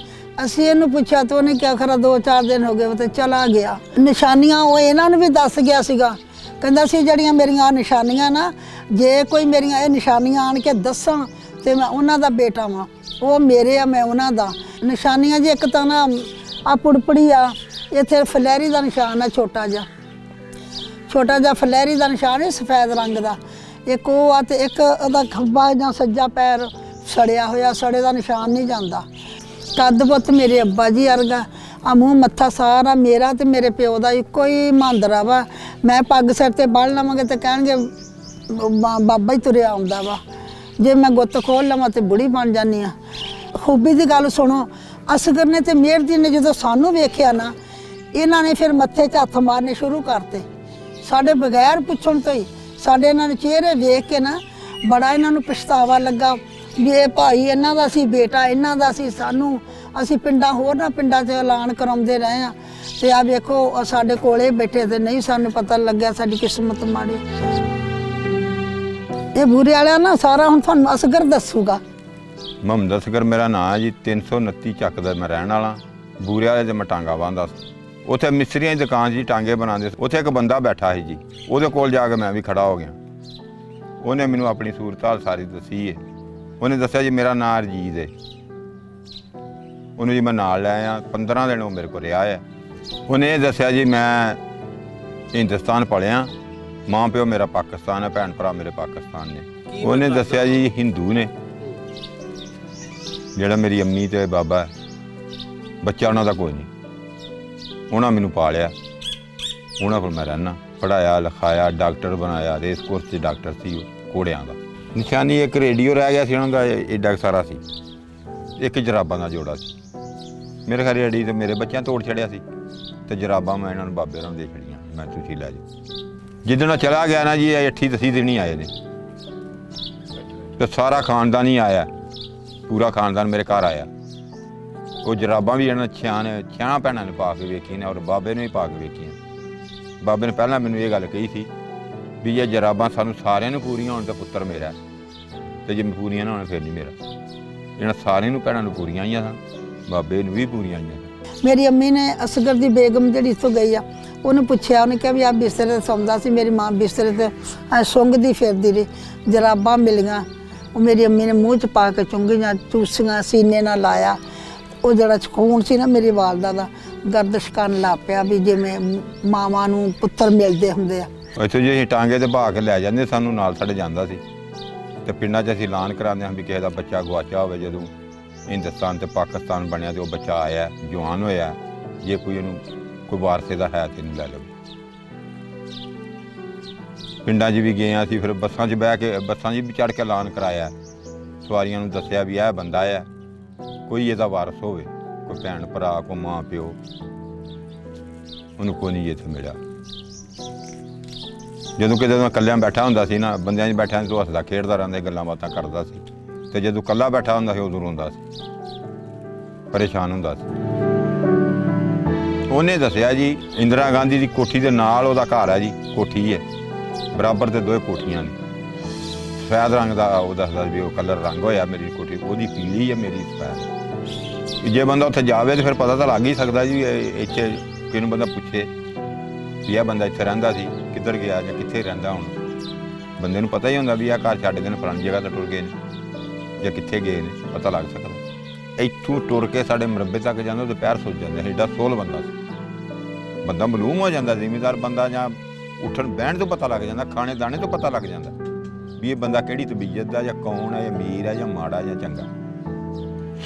ਅਸੀਂ ਇਹਨੂੰ ਪੁੱਛਿਆ ਤਾਂ ਉਹਨੇ ਕਿਹਾ ਖਰਾ 2-4 ਦਿਨ ਹੋ ਗਏ ਤੇ ਚਲਾ ਗਿਆ। ਨਿਸ਼ਾਨੀਆਂ ਉਹ ਇਹਨਾਂ ਨੂੰ ਵੀ ਦੱਸ ਗਿਆ ਸੀਗਾ, ਕਹਿੰਦਾ ਸੀ ਜਿਹੜੀਆਂ ਮੇਰੀਆਂ ਨਿਸ਼ਾਨੀਆਂ ਨਾ, ਜੇ ਕੋਈ ਮੇਰੀਆਂ ਇਹ ਨਿਸ਼ਾਨੀਆਂ ਆਣ ਕੇ ਦੱਸਣ ਤੇ ਮੈਂ ਉਹਨਾਂ ਦਾ ਬੇਟਾ ਵਾਂ, ਉਹ ਮੇਰੇ ਆ, ਮੈਂ ਉਹਨਾਂ ਦਾ। ਨਿਸ਼ਾਨੀਆਂ ਜੀ ਇੱਕ ਤਾਂ ਨਾ ਆ ਪੁੜਪੜੀ ਆ, ਇੱਥੇ ਫਲੈਰੀ ਦਾ ਨਿਸ਼ਾਨ ਆ, ਛੋਟਾ ਜਿਹਾ ਫਲੈਰੀ ਦਾ ਨਿਸ਼ਾਨ ਹੈ ਸਫੈਦ ਰੰਗ ਦਾ। ਇੱਕ ਉਹ ਆ ਤੇ ਇੱਕ ਉਹਦਾ ਖੱਬਾ ਜਾਂ ਸੱਜਾ ਪੈਰ ਸੜਿਆ ਹੋਇਆ, ਸੜੇ ਦਾ ਨਿਸ਼ਾਨ ਨਹੀਂ ਜਾਂਦਾ। ਕੱਦ ਪੁੱਤ ਮੇਰੇ ਅੱਬਾ ਜੀ ਵਰਗਾ, ਆ ਮੂੰਹ ਮੱਥਾ ਸਾਰਾ ਮੇਰਾ ਤੇ ਮੇਰੇ ਪਿਓ ਦਾ ਇੱਕੋ ਹੀ ਮਾਂਦਰਾ ਵਾ। ਮੈਂ ਪੱਗ ਸਿਰ ਤੇ ਬੰਨ੍ਹ ਲਵਾਂਗੇ ਤੇ ਕਹਿਣਗੇ ਬਾਬਾ ਹੀ ਤੁਰਿਆ ਆਉਂਦਾ ਵਾ। ਜੇ ਮੈਂ ਗੁੱਤ ਖੋਲ ਲਵਾਂ ਤੇ ਬੁੜੀ ਬਣ ਜਾਂਦੀ ਆ। ਖੂਬੀ ਦੀ ਗੱਲ ਸੁਣੋ, ਅਸਗਰ ਨੇ ਤੇ ਮੇਹਰਦੀਨ ਨੇ ਜਦੋਂ ਸਾਨੂੰ ਵੇਖਿਆ ਨਾ, ਇਹਨਾਂ ਨੇ ਫਿਰ ਮੱਥੇ 'ਚ ਹੱਥ ਮਾਰਨੇ ਸ਼ੁਰੂ ਕਰਤੇ ਸਾਡੇ ਬਗੈਰ ਪੁੱਛਣ ਤੋਂ ਹੀ। ਸਾਡੇ ਇਹਨਾਂ ਨੇ ਚਿਹਰੇ ਵੇਖ ਕੇ ਨਾ ਬੜਾ ਇਹਨਾਂ ਨੂੰ ਪਛਤਾਵਾ ਲੱਗਾ ਵੀ ਇਹ ਭਾਈ ਇਹਨਾਂ ਦਾ ਸੀ, ਬੇਟਾ ਇਹਨਾਂ ਦਾ ਸੀ। ਸਾਨੂੰ ਅਸੀਂ ਪਿੰਡਾਂ ਹੋਰਨਾਂ ਪਿੰਡਾਂ 'ਚ ਐਲਾਨ ਕਰਾਉਂਦੇ ਰਹੇ ਆ ਤੇ ਆ ਵੇਖੋ ਸਾਡੇ ਕੋਲੇ ਬੈਠੇ ਤੇ ਨਹੀਂ ਸਾਨੂੰ ਪਤਾ ਲੱਗਿਆ, ਸਾਡੀ ਕਿਸਮਤ ਮਾੜੀ। ਇਹ ਬੂਰੇ ਵਾਲਿਆਂ ਨਾ ਸਾਰਾ ਹੁਣ ਤੁਹਾਨੂੰ ਅਸਗਰ ਦੱਸੂਗਾ। ਮੁਹੰਮਦ ਅਸਗਰ ਮੇਰਾ ਨਾਂ ਹੈ ਜੀ। 329 ਚੱਕ ਦਾ ਮੈਂ ਰਹਿਣ ਵਾਲਾ। ਬੂਰੇ ਵਾਲੇ 'ਚ ਮੈਂ ਟਾਂਗਾ ਬੰਨ੍ਹਦਾ ਸੀ। ਉੱਥੇ ਮਿਸਤਰੀਆਂ ਦੀ ਦੁਕਾਨ 'ਚ ਜੀ ਟਾਂਗੇ ਬਣਾਉਂਦੇ ਸੀ। ਉੱਥੇ ਇੱਕ ਬੰਦਾ ਬੈਠਾ ਸੀ ਜੀ, ਉਹਦੇ ਕੋਲ ਜਾ ਕੇ ਮੈਂ ਵੀ ਖੜਾ ਹੋ ਗਿਆ। ਉਹਨੇ ਮੈਨੂੰ ਆਪਣੀ ਸੂਰਤ ਹਾਲ ਸਾਰੀ ਦੱਸੀ ਹੈ। ਉਹਨੇ ਦੱਸਿਆ ਜੀ ਮੇਰਾ ਨਾਂ ਅਰਜੀਤ ਹੈ। ਉਹਨੂੰ ਜੀ ਮੈਂ ਨਾਲ ਲੈ ਆਇਆ। 15 ਦਿਨ ਉਹ ਮੇਰੇ ਕੋਲ ਰਿਹਾ ਹੈ। ਉਹਨੇ ਇਹ ਦੱਸਿਆ ਜੀ ਮੈਂ ਹਿੰਦੁਸਤਾਨ ਪਲਿਆ, ਮਾਂ ਪਿਓ ਮੇਰਾ ਪਾਕਿਸਤਾਨ ਹੈ, ਭੈਣ ਭਰਾ ਮੇਰੇ ਪਾਕਿਸਤਾਨ ਨੇ। ਉਹਨੇ ਦੱਸਿਆ ਜੀ ਹਿੰਦੂ ਨੇ, ਜਿਹੜਾ ਮੇਰੀ ਅੰਮੀ ਤੇ ਬਾਬਾ ਹੈ, ਬੱਚਾ ਉਹਨਾਂ ਦਾ ਕੋਈ ਨਹੀਂ। ਉਹਨਾਂ ਮੈਨੂੰ ਪਾਲਿਆ, ਉਹਨਾਂ ਕੋਲ ਮੈਂ ਰਹਿਣਾ, ਪੜ੍ਹਾਇਆ ਲਿਖਾਇਆ, ਡਾਕਟਰ ਬਣਾਇਆ। ਰੇਸ ਕੋਰਸ 'ਚ ਡਾਕਟਰ ਸੀ ਉਹ ਘੋੜਿਆਂ ਦਾ। ਨਿਸ਼ਾਨੀ ਇੱਕ ਰੇਡੀਓ ਰਹਿ ਗਿਆ ਸੀ ਉਹਨਾਂ ਦਾ, ਏਡਾ ਸਾਰਾ ਸੀ। ਇੱਕ ਜਰਾਬਾਂ ਦਾ ਜੋੜਾ ਸੀ। ਮੇਰੇ ਘਰ ਅੜੀ ਤੇ ਮੇਰੇ ਬੱਚਿਆਂ ਤੋੜ ਛੜਿਆ ਸੀ ਤੇ ਜਰਾਬਾਂ ਮੈਂ ਇਹਨਾਂ ਨੂੰ ਬਾਬੇ ਨੂੰ ਦੇ ਛੜੀਆਂ, ਮੈਂ ਤੁਸੀਂ ਲੈ ਜਾਓ। ਜਿੱਦਣ ਉਹ ਚਲਾ ਗਿਆ ਨਾ ਜੀ, ਇਹ 28 ਦਿਨ ਹੀ ਆਏ ਨੇ ਤੇ ਸਾਰਾ ਖਾਨਦਾਨ ਹੀ ਆਇਆ, ਪੂਰਾ ਖਾਨਦਾਨ ਮੇਰੇ ਘਰ ਆਇਆ। ਉਹ ਜਰਾਬਾਂ ਵੀ ਇਹਨਾਂ ਛਿਆਂ ਭੈਣਾਂ ਨੇ ਪਾ ਕੇ ਵੇਖੀਆਂ ਨੇ ਔਰ ਬਾਬੇ ਨੇ ਵੀ ਪਾ ਕੇ ਵੇਖੀਆਂ। ਬਾਬੇ ਨੇ ਪਹਿਲਾਂ ਮੈਨੂੰ ਇਹ ਗੱਲ ਕਹੀ ਸੀ ਵੀ ਇਹ ਜਰਾਬਾਂ ਸਾਨੂੰ ਸਾਰਿਆਂ ਨੂੰ ਪੂਰੀਆਂ ਹੋਣ ਤਾਂ ਪੁੱਤਰ ਮੇਰਾ, ਤੇ ਜੇ ਪੂਰੀਆਂ ਨਾ ਹੋਣ ਫਿਰ ਨਹੀਂ ਮੇਰਾ। ਇਹਨਾਂ ਸਾਰਿਆਂ ਨੂੰ ਭੈਣਾਂ ਨੂੰ ਪੂਰੀਆਂ ਆਈਆਂ ਸਨ, ਬਾਬੇ ਨੂੰ ਵੀ ਪੂਰੀਆਂ ਆਈਆਂ ਸਨ। ਮੇਰੀ ਅੰਮੀ ਨੇ ਅਸਗਰ ਦੀ ਬੇਗਮ ਜਿਹੜੀ ਇੱਥੋਂ ਗਈ ਆ, ਉਹਨੂੰ ਪੁੱਛਿਆ, ਉਹਨੇ ਕਿਹਾ ਵੀ ਆ ਬਿਸਤਰੇ 'ਤੇ ਸੌਂਦਾ ਸੀ। ਮੇਰੀ ਮਾਂ ਬਿਸਤਰੇ 'ਤੇ ਸੁੰਘਦੀ ਫਿਰਦੀ ਰਹੀ, ਜਰਾਬਾਂ ਮਿਲੀਆਂ, ਉਹ ਮੇਰੀ ਅੰਮੀ ਨੇ ਮੂੰਹ 'ਚ ਪਾ ਕੇ ਚੁੰਗੀਆਂ, ਚੂਸੀਆਂ, ਸੀਨੇ ਨਾਲ ਲਾਇਆ। ਉਹ ਜਿਹੜਾ ਖੂਨ ਸੀ ਨਾ ਮੇਰੀ ਵਾਲਦਾ ਦਾ, ਗਰਦਿਸ਼ ਕਰਨ ਲੱਗ ਪਿਆ ਵੀ ਜਿਵੇਂ ਮਾਵਾਂ ਨੂੰ ਪੁੱਤਰ ਮਿਲਦੇ ਹੁੰਦੇ ਆ। ਇੱਥੋਂ ਜੇ ਅਸੀਂ ਟਾਂਗੇ ਤੇ ਬਹਾ ਕੇ ਲੈ ਜਾਂਦੇ, ਸਾਨੂੰ ਨਾਲ ਸਾਡੇ ਜਾਂਦਾ ਸੀ ਤੇ ਪਿੰਡਾਂ 'ਚ ਅਸੀਂ ਐਲਾਨ ਕਰਾਉਂਦੇ ਹਾਂ ਵੀ ਕਿਸੇ ਦਾ ਬੱਚਾ ਗਵਾਚਾ ਹੋਵੇ। ਜਦੋਂ ਹਿੰਦੁਸਤਾਨ ਤੇ ਪਾਕਿਸਤਾਨ ਬਣਿਆ ਤੇ ਉਹ ਬੱਚਾ ਆਇਆ, ਜਵਾਨ ਹੋਇਆ, ਜੇ ਕੋਈ ਉਹਨੂੰ ਕੋਈ ਵਾਰਸੇ ਦਾ ਹੈ ਤੇ ਇਹਨੂੰ ਲੈ ਲਵੇ। ਪਿੰਡਾਂ 'ਚ ਵੀ ਗਏ ਹਾਂ ਅਸੀਂ, ਫਿਰ ਬੱਸਾਂ 'ਚ ਬਹਿ ਕੇ ਬੱਸਾਂ 'ਚ ਵੀ ਚੜ੍ਹ ਕੇ ਐਲਾਨ ਕਰਾਇਆ, ਸਵਾਰੀਆਂ ਨੂੰ ਦੱਸਿਆ ਵੀ ਇਹ ਬੰਦਾ ਆ, ਕੋਈ ਇਹਦਾ ਵਾਰਸ ਹੋਵੇ, ਕੋਈ ਭੈਣ ਭਰਾ, ਕੋਈ ਮਾਂ ਪਿਓ, ਉਹਨੂੰ ਕੋਈ ਨਹੀਂ ਇੱਥੇ ਮਿਲਿਆ। ਜਦੋਂ ਕਿਤੇ ਮੈਂ ਇਕੱਲਿਆਂ ਬੈਠਾ ਹੁੰਦਾ ਸੀ ਨਾ, ਬੰਦਿਆਂ 'ਚ ਬੈਠਿਆਂ ਤੋਂ ਹੱਸਦਾ ਖੇਡਦਾ ਰਹਿੰਦਾ, ਗੱਲਾਂ ਬਾਤਾਂ ਕਰਦਾ ਸੀ, ਤੇ ਜਦੋਂ ਇਕੱਲਾ ਬੈਠਾ ਹੁੰਦਾ ਸੀ ਉਦੋਂ ਰੋਂਦਾ ਸੀ, ਪਰੇਸ਼ਾਨ ਹੁੰਦਾ ਸੀ। ਉਹਨੇ ਦੱਸਿਆ ਜੀ ਇੰਦਰਾ ਗਾਂਧੀ ਦੀ ਕੋਠੀ ਦੇ ਨਾਲ ਉਹਦਾ ਘਰ ਹੈ ਜੀ, ਕੋਠੀ ਹੈ ਬਰਾਬਰ ਤੇ ਦੋਏ ਕੋਠੀਆਂ ਨੇ। ਸਫੈਦ ਰੰਗ ਦਾ ਉਹ ਦੱਸਦਾ ਵੀ ਉਹ ਕਲਰ ਰੰਗ ਹੋਇਆ ਮੇਰੀ ਕੋਠੀ, ਉਹਦੀ ਪੀਲੀ ਹੈ, ਮੇਰੀ ਸਫੈਦ। ਜੇ ਬੰਦਾ ਉੱਥੇ ਜਾਵੇ ਤਾਂ ਫਿਰ ਪਤਾ ਤਾਂ ਲੱਗ ਹੀ ਸਕਦਾ ਜੀ। ਇੱਥੇ ਕਿਹਨੂੰ ਬੰਦਾ ਪੁੱਛੇ ਵੀ ਇਹ ਬੰਦਾ ਇੱਥੇ ਰਹਿੰਦਾ ਸੀ, ਕਿੱਧਰ ਗਿਆ ਜਾਂ ਕਿੱਥੇ ਰਹਿੰਦਾ ਹੁਣ, ਬੰਦੇ ਨੂੰ ਪਤਾ ਹੀ ਹੁੰਦਾ ਵੀ ਇਹ ਘਰ ਛੱਡ ਕੇ ਫਲਾਣੀ ਜਗ੍ਹਾ ਤੇ ਟੁਰ ਗਏ ਨੇ ਜਾਂ ਕਿੱਥੇ ਗਏ ਨੇ, ਪਤਾ ਲੱਗ ਸਕਦਾ। ਇੱਥੋਂ ਟੁਰ ਕੇ ਸਾਡੇ ਮਰੱਬੇ ਤੱਕ ਜਾਂਦਾ ਉਹਦੇ ਪੈਰ ਸੁੱਜ ਜਾਂਦੇ, ਐਡਾ ਸੋਲ ਬੰਦਾ ਸੀ। ਬੰਦਾ ਮਾਲੂਮ ਹੋ ਜਾਂਦਾ, ਜ਼ਿਮੀਂਦਾਰ ਬੰਦਾ, ਜਾਂ ਉੱਠਣ ਬਹਿਣ ਤੋਂ ਪਤਾ ਲੱਗ ਜਾਂਦਾ, ਖਾਣੇ ਦਾਣੇ ਤੋਂ ਪਤਾ ਲੱਗ ਜਾਂਦਾ ਵੀ ਇਹ ਬੰਦਾ ਕਿਹੜੀ ਤਬੀਅਤ ਦਾ, ਜਾਂ ਕੌਣ ਹੈ, ਅਮੀਰ ਹੈ ਜਾਂ ਮਾੜਾ ਜਾਂ ਚੰਗਾ।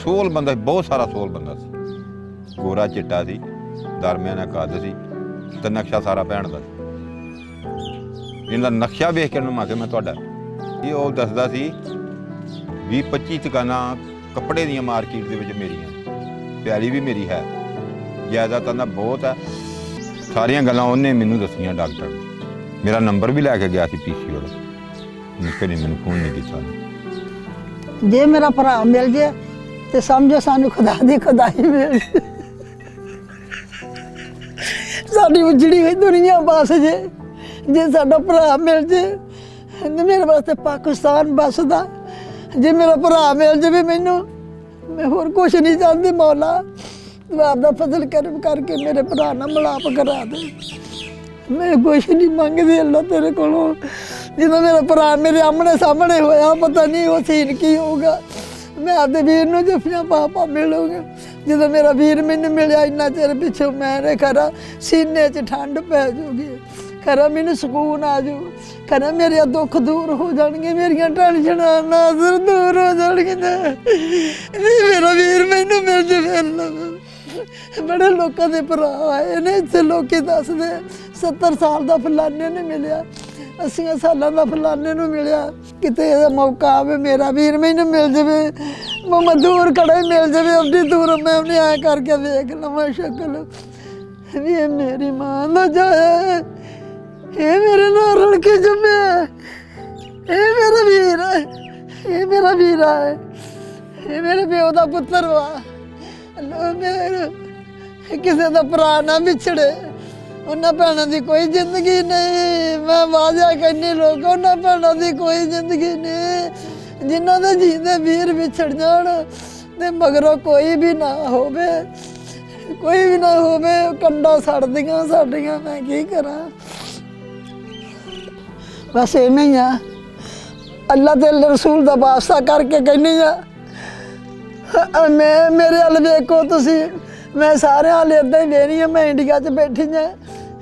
ਸੋਲ ਬੰਦਾ, ਬਹੁਤ ਸਾਰਾ ਸੋਲ ਬੰਦਾ ਸੀ, ਗੋਰਾ ਚਿੱਟਾ ਸੀ, ਦਰਮਿਆਨਾ ਕੱਦ ਸੀ, ਤੇ ਨਕਸ਼ਾ ਸਾਰਾ ਪਹਿਣ ਦਾ ਸੀ। ਇਹਦਾ ਨਕਸ਼ਾ ਵੇਖ ਕੇ ਮੈਂ ਕਿਹਾ ਮੈਂ ਤੁਹਾਡਾ ਇਹ ਉਹ ਦੱਸਦਾ ਸੀ 20-25 ਦੁਕਾਨਾਂ ਕੱਪੜੇ ਦੀਆਂ ਮਾਰਕੀਟ ਦੇ ਵਿੱਚ ਮੇਰੀਆਂ, ਪਿਆਲੀ ਵੀ ਮੇਰੀ ਹੈ, ਜਾਇਦਾਦਾਂ ਦਾ ਬਹੁਤ ਹੈ। ਸਾਰੀਆਂ ਗੱਲਾਂ ਉਹਨੇ ਮੈਨੂੰ ਦੱਸੀਆਂ। ਡਾਕਟਰ ਮੇਰਾ ਨੰਬਰ ਵੀ ਲੈ ਕੇ ਗਿਆ ਸੀ ਪੀਸੀ ਵਾਲਾ, ਕਦੇ ਮੈਨੂੰ ਫੋਨ ਨਹੀਂ ਕੀਤਾ। ਜੇ ਮੇਰਾ ਭਰਾ ਮਿਲ ਜੇ ਤੇ ਸਮਝੋ ਸਾਨੂੰ ਖੁਦਾ ਦੀ ਖੁਦਾਈ ਮਿਲ ਜੇ। ਸਾਡੀ ਉਜੜੀ ਹੋਈ ਦੁਨੀਆ ਬਸ ਜੇ ਸਾਡਾ ਭਰਾ ਮਿਲ ਜੇ ਤੇ ਮੇਰੇ ਵਾਸਤੇ ਪਾਕਿਸਤਾਨ ਬਸਦਾ। ਜੇ ਮੇਰਾ ਭਰਾ ਮਿਲ ਜਾਵੇ ਮੈਨੂੰ, ਮੈਂ ਹੋਰ ਕੁਛ ਨਹੀਂ ਚਾਹੁੰਦੀ। ਮੌਲਾ ਤੂੰ ਆਪਦਾ ਫਜ਼ਲ ਕਰਮ ਕਰਕੇ ਮੇਰੇ ਭਰਾ ਨਾਲ ਮਿਲਾਪ ਕਰਾ ਦੇ। ਮੈਂ ਕੁਛ ਨਹੀਂ ਮੰਗਦੀ ਅੱਲਾ ਤੇਰੇ ਕੋਲੋਂ। ਜਦੋਂ ਮੇਰਾ ਭਰਾ ਮੇਰੇ ਆਮਣੇ ਸਾਹਮਣੇ ਹੋਇਆ, ਪਤਾ ਨਹੀਂ ਉਹ ਸੀਨ ਕੀ ਹੋਊਗਾ। ਮੈਂ ਆਪਦੇ ਵੀਰ ਨੂੰ ਜੱਫੀਆਂ ਪਾ ਮਿਲੂਗਾ। ਜਦੋਂ ਮੇਰਾ ਵੀਰ ਮੈਨੂੰ ਮਿਲਿਆ ਇੰਨਾ ਚਿਰ ਪਿੱਛੋਂ, ਮੈਂ ਖਰਾ ਸੀਨੇ 'ਚ ਠੰਡ ਪੈ ਜੂਗੀ, ਖਰਾ ਮੈਨੂੰ ਸਕੂਨ ਆ ਜੂ, ਖਰਾ ਮੇਰੇ ਦੁੱਖ ਦੂਰ ਹੋ ਜਾਣਗੇ, ਮੇਰੀਆਂ ਟੈਨਸ਼ਨਾਂ ਨਾਜ਼ਰ ਦੂਰ ਹੋ ਜਾਣਗੇ। ਮੇਰਾ ਵੀਰ ਮੈਨੂੰ ਮਿਲ ਜਾਵੇ। ਬੜੇ ਲੋਕਾਂ ਦੇ ਭਰਾ ਆਏ ਨੇ ਇੱਥੇ, ਲੋਕੀ ਦੱਸਦੇ 70 ਸਾਲ ਦਾ ਫਲਾਣੇ ਨੇ ਮਿਲਿਆ, 80 ਸਾਲਾਂ ਦਾ ਫਲਾਣੇ ਨੂੰ ਮਿਲਿਆ। ਕਿਤੇ ਇਹਦਾ ਮੌਕਾ ਆਵੇ, ਮੇਰਾ ਵੀਰ ਮੈਨੂੰ ਮਿਲ ਜਾਵੇ, ਮੈਂ ਦੂਰ ਖੜਾ ਹੀ ਮਿਲ ਜਾਵੇ, ਅੱਡੀ ਦੂਰ ਮੈਂ ਉਹਨੇ ਐਂ ਕਰਕੇ ਵੇਖ ਲਵਾਂ ਸ਼ਕਲ ਵੀ ਇਹ ਮੇਰੀ ਮਾਂ ਦਾ ਜਾਇਆ, ਇਹ ਮੇਰੇ ਨਾਲ ਰਲ ਕੇ ਜੰਮਿਆ, ਇਹ ਮੇਰਾ ਵੀਰ ਹੈ, ਇਹ ਮੇਰਾ ਵੀਰਾ ਹੈ, ਇਹ ਮੇਰੇ ਪਿਓ ਦਾ ਪੁੱਤਰ ਵਾ। ਕਿਸੇ ਦਾ ਭਰਾ ਨਾ ਵਿਛੜੇ, ਉਹਨਾਂ ਭੈਣਾਂ ਦੀ ਕੋਈ ਜ਼ਿੰਦਗੀ ਨਹੀਂ। ਮੈਂ ਵਾਅਦਾ ਕਰਨੀ ਲੋਕ, ਉਹਨਾਂ ਭੈਣਾਂ ਦੀ ਕੋਈ ਜ਼ਿੰਦਗੀ ਨਹੀਂ ਜਿਨ੍ਹਾਂ ਦੇ ਜੀਂਦੇ ਵੀਰ ਵਿਛੜ ਜਾਣ ਤੇ ਮਗਰੋਂ ਕੋਈ ਵੀ ਨਾ ਹੋਵੇ, ਕੋਈ ਵੀ ਨਾ ਹੋਵੇ। ਕੰਡਾ ਸੜਦੀਆਂ ਸਾਡੀਆਂ, ਮੈਂ ਕੀ ਕਰਾਂ। ਬਸ ਇਵੇਂ ਹੀ ਆ, ਅੱਲਾ ਤੇ ਰਸੂਲ ਦਾ ਵਾਸਤਾ ਕਰਕੇ ਕਹਿੰਦੀ ਆ। ਮੈਂ ਮੇਰੇ ਵੱਲ ਵੇਖੋ ਤੁਸੀਂ, ਮੈਂ ਸਾਰਿਆਂ ਵੱਲ ਇੱਦਾਂ ਹੀ ਵੇਖਦੀ ਹਾਂ। ਮੈਂ ਇੰਡੀਆ 'ਚ ਬੈਠੀ ਹਾਂ,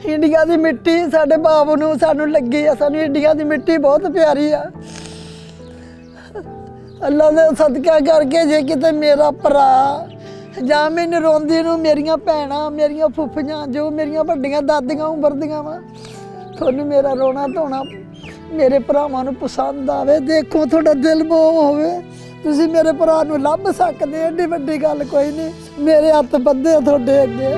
ਇੰਡੀਆ ਦੀ ਮਿੱਟੀ ਸਾਡੇ ਬਾਪ ਨੂੰ ਸਾਨੂੰ ਲੱਗੀ ਆ, ਸਾਨੂੰ ਇੰਡੀਆ ਦੀ ਮਿੱਟੀ ਬਹੁਤ ਪਿਆਰੀ ਆ। ਅੱਲਾ ਦੇ ਸਦਕਾ ਕਰਕੇ ਜੇ ਕਿਤੇ ਮੇਰਾ ਭਰਾ ਜਾਂ ਮੈਨੂੰ ਰੋਂਦੀ ਨੂੰ ਮੇਰੀਆਂ ਭੈਣਾਂ, ਮੇਰੀਆਂ ਫੁੱਫੀਆਂ, ਜੋ ਮੇਰੀਆਂ ਵੱਡੀਆਂ ਦਾਦੀਆਂ ਉਮਰ ਦੀਆਂ ਵਾ, ਤੁਹਾਨੂੰ ਮੇਰਾ ਰੋਣਾ ਧੋਣਾ ਮੇਰੇ ਭਰਾਵਾਂ ਨੂੰ ਪਸੰਦ ਆਵੇ, ਦੇਖੋ ਤੁਹਾਡਾ ਦਿਲ ਮੋਹ ਹੋਵੇ, ਤੁਸੀਂ ਮੇਰੇ ਭਰਾ ਨੂੰ ਲੱਭ ਸਕਦੇ। ਐਡੀ ਵੱਡੀ ਗੱਲ ਕੋਈ ਨਹੀਂ, ਮੇਰੇ ਹੱਥ ਬੱਧੇ ਆ ਤੁਹਾਡੇ ਅੱਗੇ।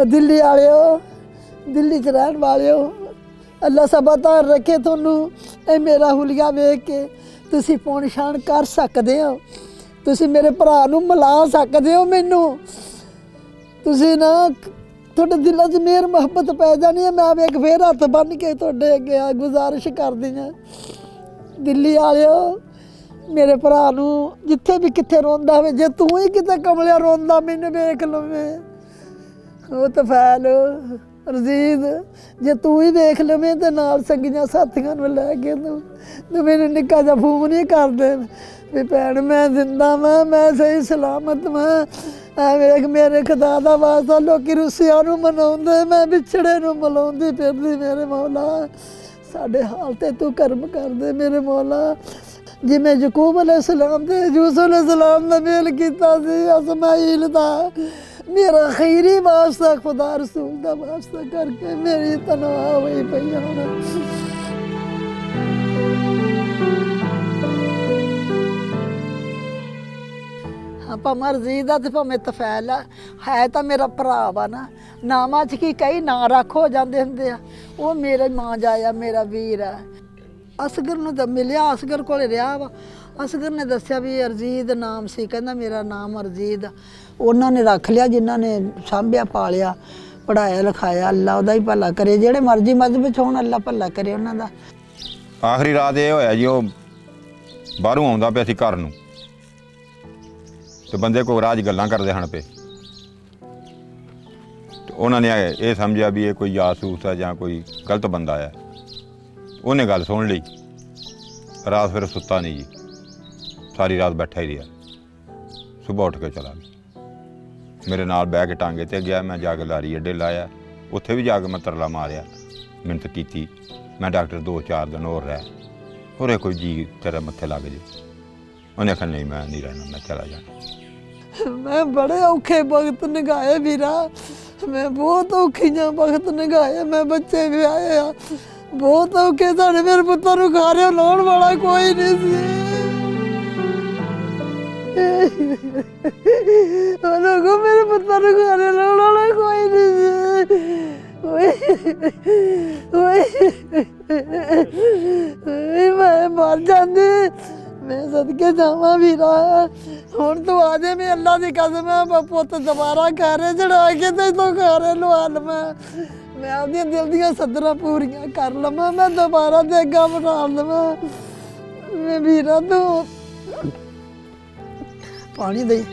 ਦਿੱਲੀ ਵਾਲਿਓ, ਦਿੱਲੀ 'ਚ ਰਹਿਣ ਵਾਲਿਓ, ਅੱਲਾ ਸਭਾ ਧਾਰ ਰੱਖੇ ਤੁਹਾਨੂੰ। ਇਹ ਮੇਰਾ ਹੁਲੀਆ ਵੇਖ ਕੇ ਤੁਸੀਂ ਪੌਣ ਛਾਣ ਕਰ ਸਕਦੇ ਹੋ, ਤੁਸੀਂ ਮੇਰੇ ਭਰਾ ਨੂੰ ਮਿਲਾ ਸਕਦੇ ਹੋ ਮੈਨੂੰ। ਤੁਸੀਂ ਨਾ ਤੁਹਾਡੇ ਦਿਲਾਂ 'ਚ ਮੇਰ ਮੁਹੱਬਤ ਪੈ ਜਾਣੀ ਹੈ। ਮੈਂ ਵੇਖ ਫੇਰ ਹੱਥ ਬੰਨ੍ਹ ਕੇ ਤੁਹਾਡੇ ਅੱਗੇ ਗੁਜ਼ਾਰਿਸ਼ ਕਰਦੀ ਹਾਂ, ਦਿੱਲੀ ਵਾਲਿਓ, ਮੇਰੇ ਭਰਾ ਨੂੰ ਜਿੱਥੇ ਵੀ ਕਿੱਥੇ ਰੋਂਦਾ ਹੋਵੇ, ਜੇ ਤੂੰ ਹੀ ਕਿਤੇ ਕਮਲਿਆ ਰੋਂਦਾ ਮੈਨੂੰ ਵੇਖ ਲਵੇਂ, ਉਹ ਤਫੈਲ ਰਜ਼ੀਦ, ਜੇ ਤੂੰ ਹੀ ਵੇਖ ਲਵੇਂ ਤੇ ਨਾਲ ਸੰਗੀਆਂ ਸਾਥੀਆਂ ਨੂੰ ਲੈ ਕੇ ਤੂੰ ਮੈਨੂੰ ਨਿੱਕਾ ਜਿਹਾ ਫੋਨ ਹੀ ਕਰ ਦੇ ਵੀ ਭੈਣ ਮੈਂ ਜ਼ਿੰਦਾ ਵਾਂ, ਮੈਂ ਸਹੀ ਸਲਾਮਤ ਵਾਂ। ਐ ਵੇਖ ਮੇਰੇ ਖੁਦਾ ਦਾ ਵਾਸਤਾ ਲੋਕੀ ਰੁੱਸਿਆਂ ਨੂੰ ਮਨਾਉਂਦੇ, ਮੈਂ ਵਿਛੜੇ ਨੂੰ ਮਲਾਉਂਦੀ ਫਿਰਦੀ। ਮੇਰੇ ਮੌਲਾ ਸਾਡੇ ਹਾਲ ਤੇ ਤੂੰ ਕਰਮ ਕਰ ਦੇ ਮੇਰੇ ਮੌਲਾ। ਜਿਵੇਂ ਯਕੂਬ ਅਲੈਹਿਸਲਾਮ ਤੇ ਯੂਸੁਫ ਅਲੈਹਿਸਲਾਮ ਦਾ ਮੇਲ ਕੀਤਾ ਸੀ ਇਸਮਾਈਲ ਦਾ, ਮੇਰਾ ਖੀਰੀ ਵਾਸਤਾ ਖੁਦਾ ਰਸੂਲ ਦਾ ਵਾਸਤਾ ਕਰਕੇ ਮੇਰੀ ਤਨਖਾਹ ਹੋਈ ਪਈ ਹੁਣ। ਭਾਵੇਂ ਰਜ਼ੀਦ ਦਾ ਤੇ ਭਾਵੇਂ ਤਫੈਲ ਆ, ਹੈ ਤਾਂ ਮੇਰਾ ਭਰਾ ਵਾ ਨਾ। ਨਾਮਾਂ 'ਚ ਕੀ ਕਈ ਨਾਂ ਰੱਖ ਹੋ ਜਾਂਦੇ ਹੁੰਦੇ ਆ। ਉਹ ਮੇਰੇ ਮਾਂ ਜਾਇਆ, ਮੇਰਾ ਵੀਰ ਆ। ਅਸਗਰ ਨੂੰ ਤਾਂ ਮਿਲਿਆ, ਅਸਗਰ ਕੋਲ ਰਿਹਾ ਵਾ। ਅਸਗਰ ਨੇ ਦੱਸਿਆ ਵੀ ਅਰਜੀਦ ਨਾਮ ਸੀ, ਕਹਿੰਦਾ ਮੇਰਾ ਨਾਮ ਅਰਜੀਦ। ਉਹਨਾਂ ਨੇ ਰੱਖ ਲਿਆ ਜਿਨ੍ਹਾਂ ਨੇ ਸਾਂਭਿਆ ਪਾਲਿਆ ਪੜ੍ਹਾਇਆ ਲਿਖਾਇਆ। ਅੱਲਾ ਉਹਦਾ ਹੀ ਭਲਾ ਕਰੇ, ਜਿਹੜੇ ਮਰਜ਼ੀ ਮਜ਼ਹਬ 'ਚ ਹੋਣ ਅੱਲਾ ਭਲਾ ਕਰੇ ਉਹਨਾਂ ਦਾ। ਆਖਰੀ ਰਾਤ ਇਹ ਹੋਇਆ ਜੀ, ਉਹ ਬਾਹਰੋਂ ਆਉਂਦਾ ਪਿਆ ਸੀ ਘਰ ਨੂੰ, ਤੇ ਬੰਦੇ ਕੋਲ ਰਾਜ ਗੱਲਾਂ ਕਰਦੇ ਹਨ ਪਏ। ਉਹਨਾਂ ਨੇ ਇਹ ਸਮਝਿਆ ਵੀ ਇਹ ਕੋਈ ਜਾਸੂਸ ਹੈ ਜਾਂ ਕੋਈ ਗਲਤ ਬੰਦਾ ਹੈ। ਉਹਨੇ ਗੱਲ ਸੁਣ ਲਈ। ਰਾਤ ਫਿਰ ਸੁੱਤਾ ਨਹੀਂ ਜੀ, ਸਾਰੀ ਰਾਤ ਬੈਠਾ ਹੀ ਰਿਹਾ। ਸੁਬਾਹ ਉੱਠ ਕੇ ਚਲਾ ਗਿਆ, ਮੇਰੇ ਨਾਲ ਬਹਿ ਕੇ ਟਾਂਗੇ ਤੇ ਗਿਆ। ਮੈਂ ਜਾ ਕੇ ਲਾਰੀ ਅੱਡੇ ਲਾਇਆ, ਉੱਥੇ ਵੀ ਜਾ ਕੇ ਮੈਂ ਤਰਲਾ ਮਾਰਿਆ, ਮਿਹਨਤ ਕੀਤੀ। ਮੈਂ ਡਾਕਟਰ 2-4 ਦਿਨ ਹੋਰ ਰਹਿ, ਹੋਰੇ ਕੋਈ ਜੀ ਤੇਰੇ ਮੱਥੇ ਲੱਗ ਜੇ। ਉਹਨੇ ਆਖਿਆ ਨਹੀਂ ਮੈਂ ਨਹੀਂ ਰਹਿਣਾ, ਮੈਂ ਚਲਾ ਜਾਣਾ। ਮੈਂ ਬੜੇ ਔਖੇ ਵਕਤ ਨਿਗਾਏ ਵੀਰਾ, ਮੈਂ ਬਹੁਤ ਔਖੀਆਂ ਵਕਤ ਨਿਗਾਏ। ਮੈਂ ਬੱਚੇ ਵੀ ਆਏ ਆ ਬਹੁਤ ਔਖੇ। ਸਾਡੇ ਮੇਰੇ ਪੁੱਤਾਂ ਨੂੰ ਖਾਰਿਓ ਲਾਉਣ ਵਾਲਾ ਕੋਈ ਨਹੀਂ ਸੀ। ਉਹਨਾਂ ਕੋ ਮੇਰੇ ਪੁੱਤਾਂ ਨੂੰ ਖਾਰਿਓ ਲਾਉਣ ਵਾਲਾ ਕੋਈ ਨਹੀਂ ਸੀ। ਮੈਂ ਮਰ ਜਾਂਦੀ, ਮੈਂ ਸਦਕੇ ਜਾਵਾਂ ਵੀਰਾ। ਹੁਣ ਤੂੰ ਆ ਜੇ, ਮੈਂ ਅੱਲਾ ਦੀ ਕਸਮ ਹੈ ਪੁੱਤ ਦੁਬਾਰਾ ਖਾਰੇ ਚੜਾ ਕੇ ਤੇ ਤੂੰ ਖਾਰੇ ਲਵਾ ਲਵਾਂ। ਮੈਂ ਆਪਦੀਆਂ ਦਿਲ ਦੀਆਂ ਸੱਧਰਾਂ ਪੂਰੀਆਂ ਕਰ ਲਵਾਂ, ਮੈਂ ਦੁਬਾਰਾ ਦੇਗਾ ਬਣਾ ਲਵਾਂ। ਮੈਂ ਵੀਰਾ ਤੂੰ ਪਾਣੀ ਦੇ।